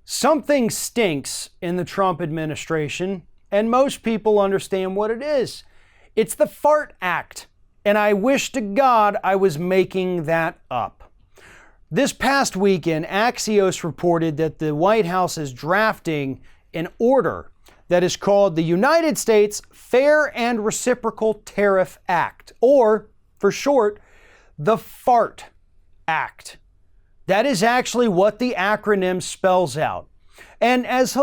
Something stinks in the Trump administration, and most people understand what it is. It's the FART Act, and I wish to God I was making that up. This past weekend, Axios reported that the White House is drafting an order that is called the United States Fair and Reciprocal Tariff Act, or for short, the FART Act. That is actually what the acronym spells out. And as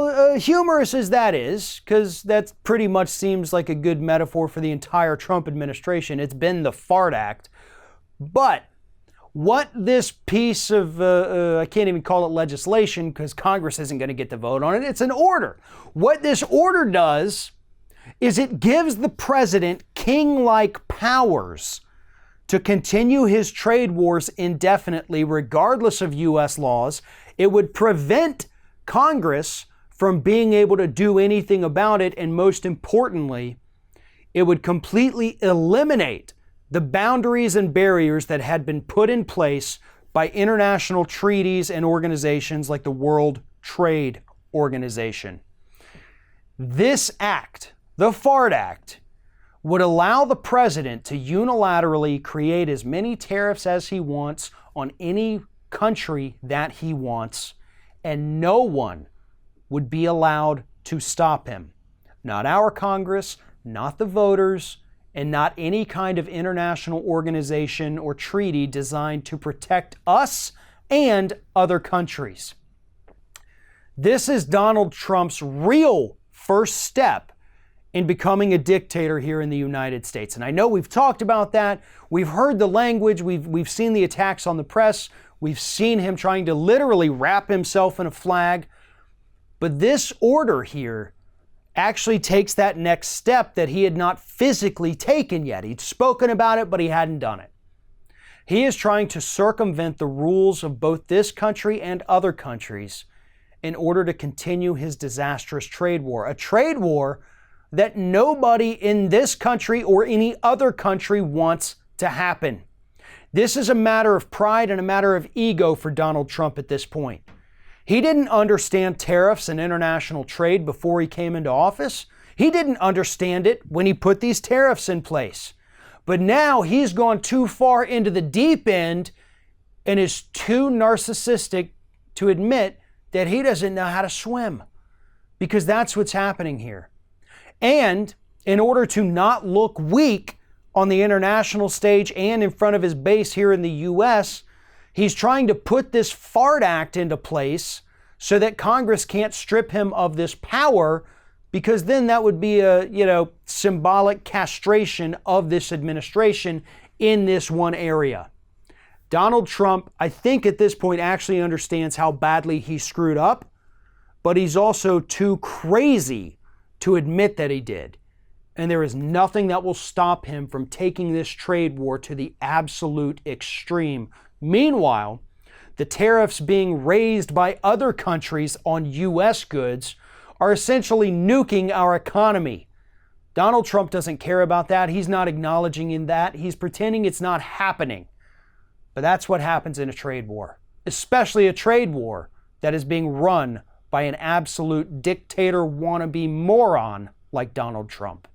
humorous as that is, because that pretty much seems like a good metaphor for the entire Trump administration, it's been the FART Act. But what this piece of, I can't even call it legislation because Congress isn't going to get to vote on it, it's an order. What this order does is it gives the president king-like powers to continue his trade wars indefinitely, regardless of U.S. laws. It would prevent Congress from being able to do anything about it, and most importantly, it would completely eliminate the boundaries and barriers that had been put in place by international treaties and organizations like the World Trade Organization. This act, the FART Act, would allow the president to unilaterally create as many tariffs as he wants on any country that he wants, and no one would be allowed to stop him. Not our Congress, not the voters, and not any kind of international organization or treaty designed to protect us and other countries. This is Donald Trump's real first step in becoming a dictator here in the United States. And I know we've talked about that. We've heard the language. We've seen the attacks on the press. We've seen him trying to literally wrap himself in a flag. But this order here actually takes that next step that he had not physically taken yet. He'd spoken about it, but he hadn't done it. He is trying to circumvent the rules of both this country and other countries in order to continue his disastrous trade war. A trade war that nobody in this country or any other country wants to happen. This is a matter of pride and a matter of ego for Donald Trump at this point. He didn't understand tariffs and international trade before he came into office. He didn't understand it when he put these tariffs in place. But now he's gone too far into the deep end and is too narcissistic to admit that he doesn't know how to swim, because that's what's happening here. And in order to not look weak on the international stage and in front of his base here in the U.S., he's trying to put this FART Act into place so that Congress can't strip him of this power, because then that would be a, symbolic castration of this administration in this one area. Donald Trump, I think at this point, actually understands how badly he screwed up, but he's also too crazy to admit that he did. And there is nothing that will stop him from taking this trade war to the absolute extreme. Meanwhile, the tariffs being raised by other countries on U.S. goods are essentially nuking our economy. Donald Trump doesn't care about that. He's not acknowledging in that. He's pretending it's not happening. But that's what happens in a trade war, especially a trade war that is being run by an absolute dictator wannabe moron like Donald Trump.